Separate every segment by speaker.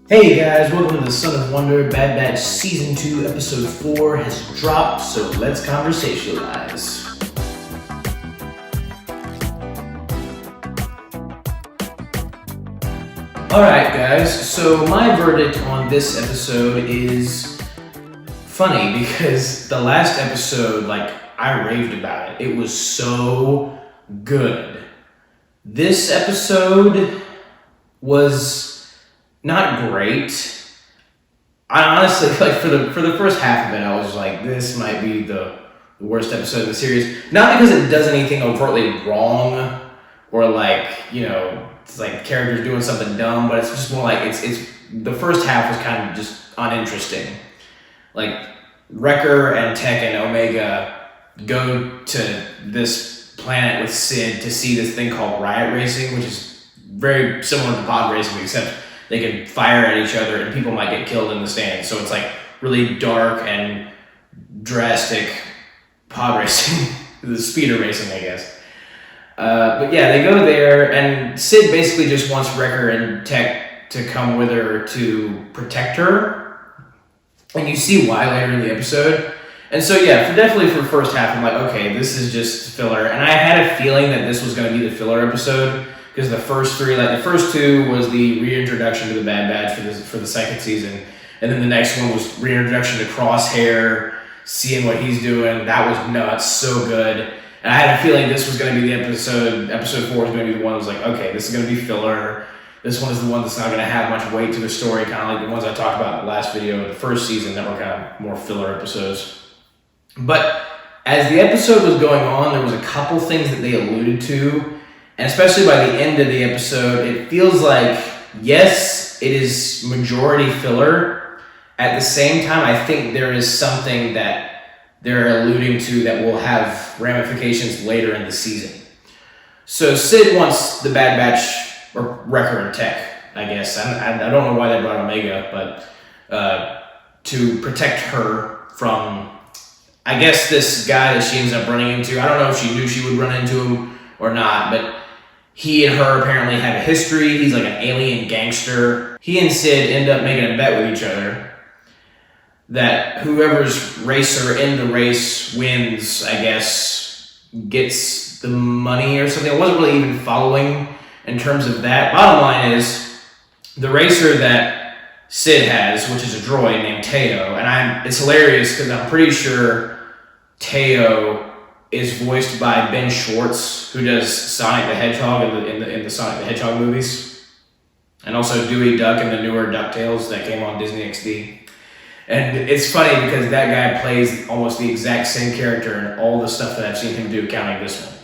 Speaker 1: Hey guys, welcome to the Son of Wonder. Bad Batch Season 2, Episode 4 has dropped, so let's conversationalize. Alright guys, so my verdict on this episode is funny because the last episode, I raved about it. It was so good. This episode was not great. I honestly, for the first half of it, I was like, this might be the worst episode of the series. Not because it does anything overtly wrong, or it's like characters doing something dumb, but it's just more like it's the first half was kind of just uninteresting. Like Wrecker and Tech and Omega go to this planet with Sid to see this thing called riot racing, which is very similar to pod racing, except they can fire at each other and people might get killed in the stands. So it's like really dark and drastic pod racing, the speeder racing, I guess. But yeah, they go there and Sid basically just wants Wrecker and Tech to come with her to protect her. And you see why later in the episode. And so yeah, definitely for the first half, I'm like, okay, this is just filler. And I had a feeling that this was going to be the filler episode. Because the first two was the reintroduction to the Bad Batch for the second season, and then the next one was reintroduction to Crosshair, seeing what he's doing. That was nuts, so good. And I had a feeling this was going to be the episode. Episode 4 was going to be the one that was like, okay, this is going to be filler. This one is the one that's not going to have much weight to the story, kind of like the ones I talked about in the last video of the first season that were kind of more filler episodes. But as the episode was going on, there was a couple things that they alluded to. And especially by the end of the episode, it feels like, yes, it is majority filler. At the same time, I think there is something that they're alluding to that will have ramifications later in the season. So Sid wants the Bad Batch, or Wrecker and Tech, I guess. I don't know why they brought Omega, but to protect her from, I guess, this guy that she ends up running into. I don't know if she knew she would run into him or not, but he and her apparently have a history. He's like an alien gangster. He and Sid end up making a bet with each other that whoever's racer in the race wins, I guess, gets the money or something. I wasn't really even following in terms of that. Bottom line is, the racer that Sid has, which is a droid named Teo, and it's hilarious because I'm pretty sure Teo is voiced by Ben Schwartz, who does Sonic the Hedgehog in the Sonic the Hedgehog movies, and also Dewey Duck in the newer DuckTales that came on Disney XD. And it's funny because that guy plays almost the exact same character in all the stuff that I've seen him do, counting this one.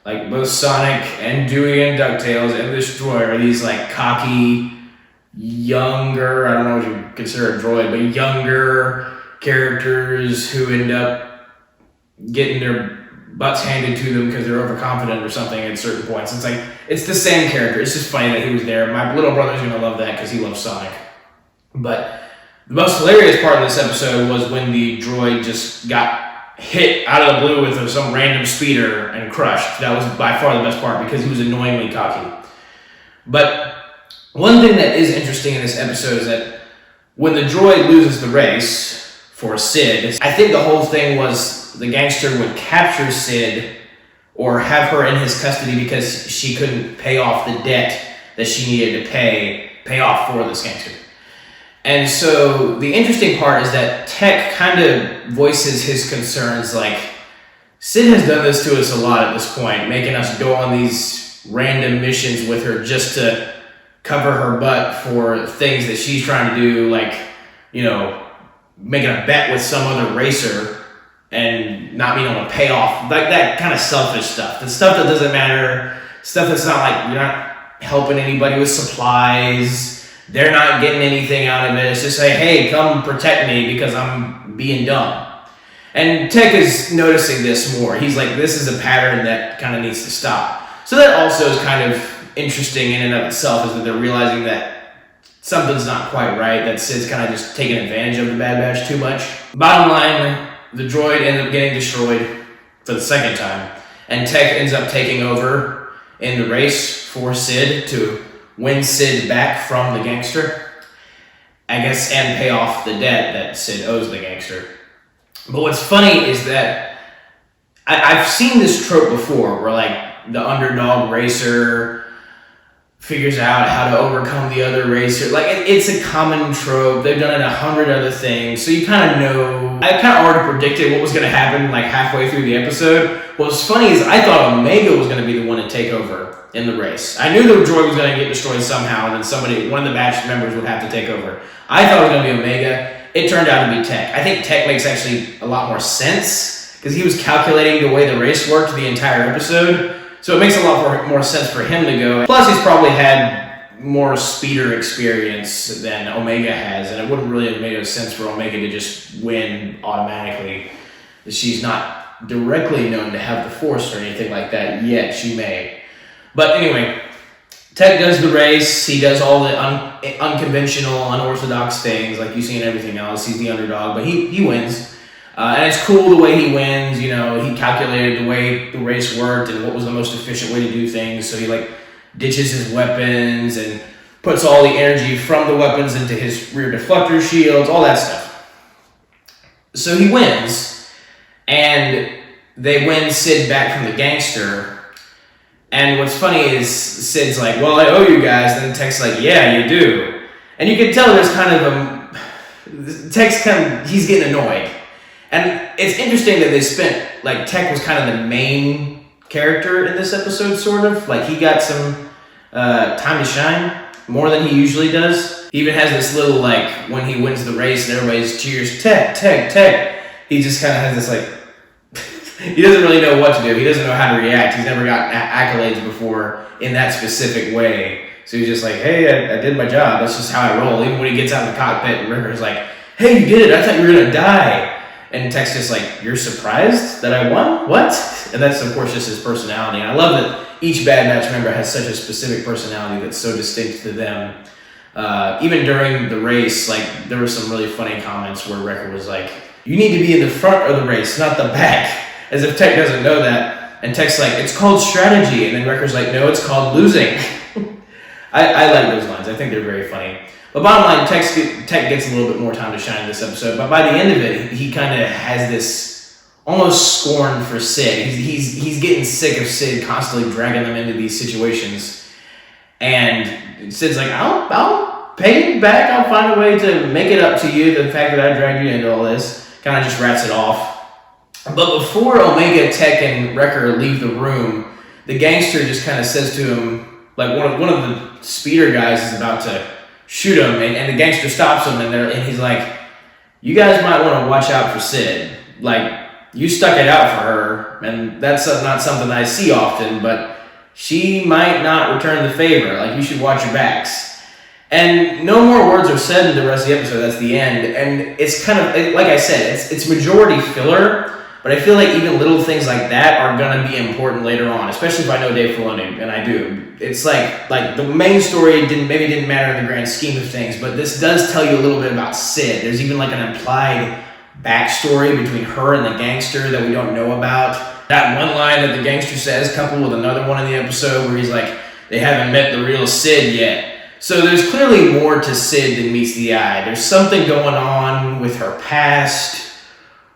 Speaker 1: Like both Sonic and Dewey and DuckTales and this droid are these like cocky, younger, I don't know what you consider a droid, but younger characters who end up getting their butts handed to them because they're overconfident or something at certain points. It's like, it's the same character. It's just funny that he was there. My little brother's gonna love that because he loves Sonic. But the most hilarious part of this episode was when the droid just got hit out of the blue with some random speeder and crushed. That was by far the best part because he was annoyingly cocky. But one thing that is interesting in this episode is that when the droid loses the race for Sid, I think the whole thing was the gangster would capture Sid or have her in his custody because she couldn't pay off the debt that she needed to pay off for this gangster. And so the interesting part is that Tech kind of voices his concerns like, Sid has done this to us a lot at this point, making us go on these random missions with her just to cover her butt for things that she's trying to do, like, making a bet with some other racer and not being able to pay off, like that kind of selfish stuff. The stuff that doesn't matter, stuff that's not like, you're not helping anybody with supplies, they're not getting anything out of it. It's just like, hey, come protect me because I'm being dumb. And Tech is noticing this more. He's like, this is a pattern that kind of needs to stop. So that also is kind of interesting in and of itself, is that they're realizing that something's not quite right, that Sid's kind of just taking advantage of the Bad Batch too much. Bottom line, the droid ends up getting destroyed for the second time, and Tech ends up taking over in the race for Sid to win Sid back from the gangster. I guess, and pay off the debt that Sid owes the gangster. But what's funny is that I've seen this trope before, where like the underdog racer figures out how to overcome the other racer. Like it's a common trope. They've done it 100 other things, so you kind of know. I kind of already predicted what was going to happen like halfway through the episode. What's funny is I thought Omega was going to be the one to take over in the race. I knew the droid was going to get destroyed somehow, and then one of the batch members would have to take over. I thought it was going to be Omega. It turned out to be Tech. I think Tech makes actually a lot more sense because he was calculating the way the race worked the entire episode. So it makes a lot more sense for him to go. Plus, he's probably had more speeder experience than Omega has, and it wouldn't really have made sense for Omega to just win automatically. She's not directly known to have the Force or anything like that yet. She may. But anyway, Tech does the race. He does all the unconventional, unorthodox things like you see in everything else. He's the underdog, but he wins. And it's cool the way he wins. He calculated the way the race worked and what was the most efficient way to do things. So he ditches his weapons and puts all the energy from the weapons into his rear deflector shields, all that stuff. So he wins, and they win Sid back from the gangster. And what's funny is Sid's like, well, I owe you guys. Then Tech's like, yeah, you do. And you can tell there's kind of Tech's he's getting annoyed. And it's interesting that they spent, Tech was kind of the main character in this episode, sort of. He got some time to shine, more than he usually does. He even has this little, when he wins the race and everybody's cheers, Tech, Tech, Tech. He just kind of has this, he doesn't really know what to do. He doesn't know how to react. He's never gotten accolades before in that specific way. So he's just like, hey, I did my job. That's just how I roll. Even when he gets out of the cockpit and Ricker's like, hey, you did it. I thought you were going to die. And Tech's just like, you're surprised that I won? What? And that's, of course, just his personality. And I love that each Bad Batch member has such a specific personality that's so distinct to them. Even during the race, there were some really funny comments where Wrecker was like, you need to be in the front of the race, not the back. As if Tech doesn't know that. And Tech's like, it's called strategy. And then Wrecker's like, no, it's called losing. I like those lines. I think they're very funny. But bottom line, Tech gets a little bit more time to shine in this episode. But by the end of it, he kind of has this almost scorn for Sid. He's getting sick of Sid constantly dragging them into these situations. And Sid's like, I'll pay it back. I'll find a way to make it up to you, the fact that I dragged you into all this. Kind of just rats it off. But before Omega, Tech, and Wrecker leave the room, the gangster just kind of says to him, one of the speeder guys is about to shoot him, and the gangster stops him, and he's like, you guys might want to watch out for Sid. You stuck it out for her, and that's not something I see often, but she might not return the favor. You should watch your backs. And no more words are said in the rest of the episode. That's the end. And it's kind of, like I said, it's majority filler, but I feel like even little things like that are going to be important later on, especially if I know Dave Filoni, and I do. It's like the main story maybe didn't matter in the grand scheme of things, but this does tell you a little bit about Sid. There's even an implied backstory between her and the gangster that we don't know about. That one line that the gangster says, coupled with another one in the episode where he's like, they haven't met the real Sid yet. So there's clearly more to Sid than meets the eye. There's something going on with her past,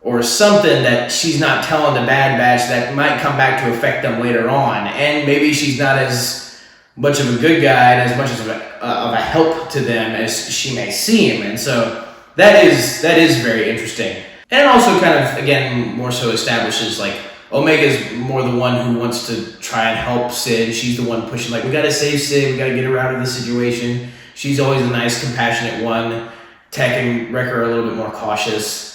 Speaker 1: or something that she's not telling the Bad Batch that might come back to affect them later on. And maybe she's not as much of a good guy and as much of a help to them as she may seem. And so that is very interesting. And it also kind of, again, more so establishes Omega's more the one who wants to try and help Sid. She's the one pushing, we gotta save Sid, we gotta get her out of this situation. She's always a nice, compassionate one. Tech and Wrecker are a little bit more cautious.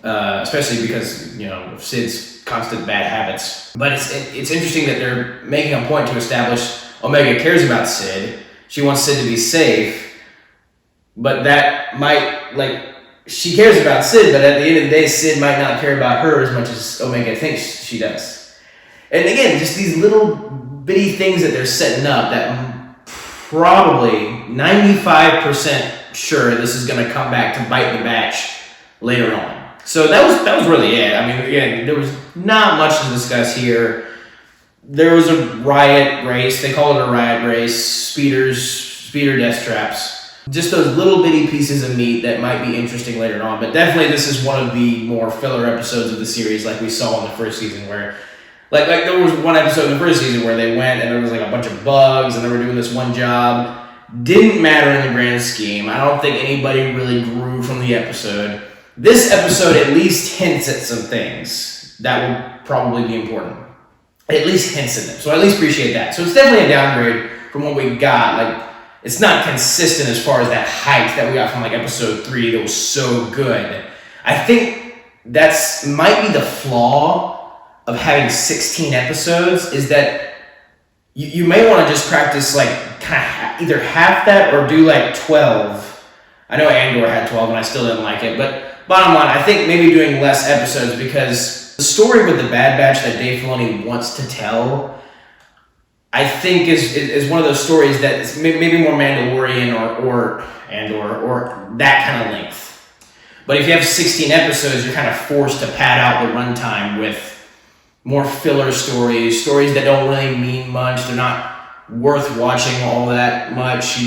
Speaker 1: Especially because, of Sid's constant bad habits. But it's interesting that they're making a point to establish Omega cares about Sid. She wants Sid to be safe. But that might, she cares about Sid, but at the end of the day, Sid might not care about her as much as Omega thinks she does. And again, just these little bitty things that they're setting up that I'm probably 95% sure this is going to come back to bite the batch later on. So that was really it. I mean, again, there was not much to discuss here. There was a riot race. They call it a riot race. Speeder death traps. Just those little bitty pieces of meat that might be interesting later on. But definitely this is one of the more filler episodes of the series, like we saw in the first season, where like there was one episode in the first season where they went and there was like a bunch of bugs and they were doing this one job. Didn't matter in the grand scheme. I don't think anybody really grew from the episode. This episode at least hints at some things that will probably be important. At least hints at them. So I at least appreciate that. So it's definitely a downgrade from what we got. Like, it's not consistent as far as that hype that we got from like episode 3 that was so good. I think that's might be the flaw of having 16 episodes, is that you may want to just practice like kind of either half that or do like 12. I know Andor had 12 and I still didn't like it, but bottom line, I think maybe doing less episodes, because the story with the Bad Batch that Dave Filoni wants to tell, I think is one of those stories that is maybe more Mandalorian or Andor or that kind of length. But if you have 16 episodes, you're kind of forced to pad out the runtime with more filler stories that don't really mean much. They're not worth watching all that much,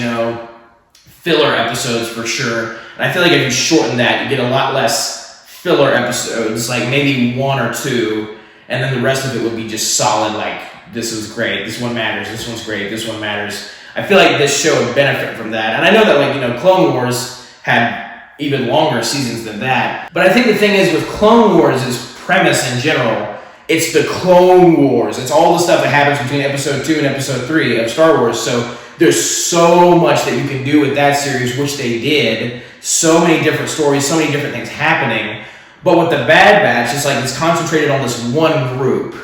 Speaker 1: filler episodes for sure. And I feel like if you shorten that, you get a lot less filler episodes, like maybe 1 or 2, and then the rest of it would be just solid, like, this was great, this one matters, this one's great, this one matters. I feel like this show would benefit from that. And I know that, Clone Wars had even longer seasons than that. But I think the thing is with Clone Wars' premise in general, it's the Clone Wars. It's all the stuff that happens between episode 2 and episode 3 of Star Wars. So there's so much that you can do with that series, which they did. So many different stories, so many different things happening. But with the Bad Batch, it's like it's concentrated on this one group.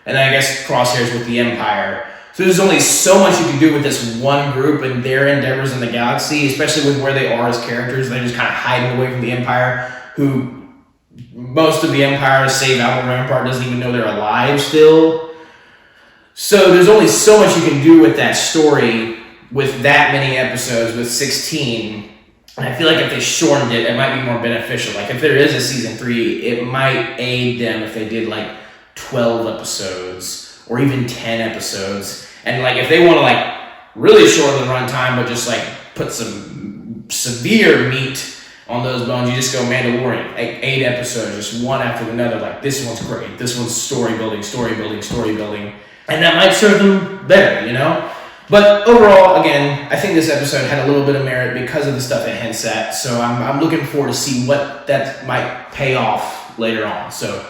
Speaker 1: And then I guess crosshairs with the Empire. So there's only so much you can do with this one group and their endeavors in the galaxy, especially with where they are as characters. They're just kind of hiding away from the Empire, who most of the Empire, save Admiral Rampart, doesn't even know they're alive still. So there's only so much you can do with that story with that many episodes, with 16. And I feel like if they shortened it, it might be more beneficial. Like if there is a season 3, it might aid them if they did like 12 episodes or even 10 episodes. And like if they want to like really shorten the runtime, but just like put some severe meat on those bones, you just go Mandalorian, like 8 episodes, just one after another. Like this one's great, this one's story building, and that might serve them better, But overall, again, I think this episode had a little bit of merit because of the stuff it hints at. So I'm looking forward to see what that might pay off later on. So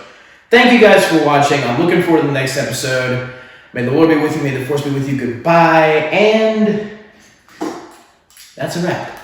Speaker 1: thank you guys for watching. I'm looking forward to the next episode. May the Lord be with you. May the Force be with you. Goodbye. And that's a wrap.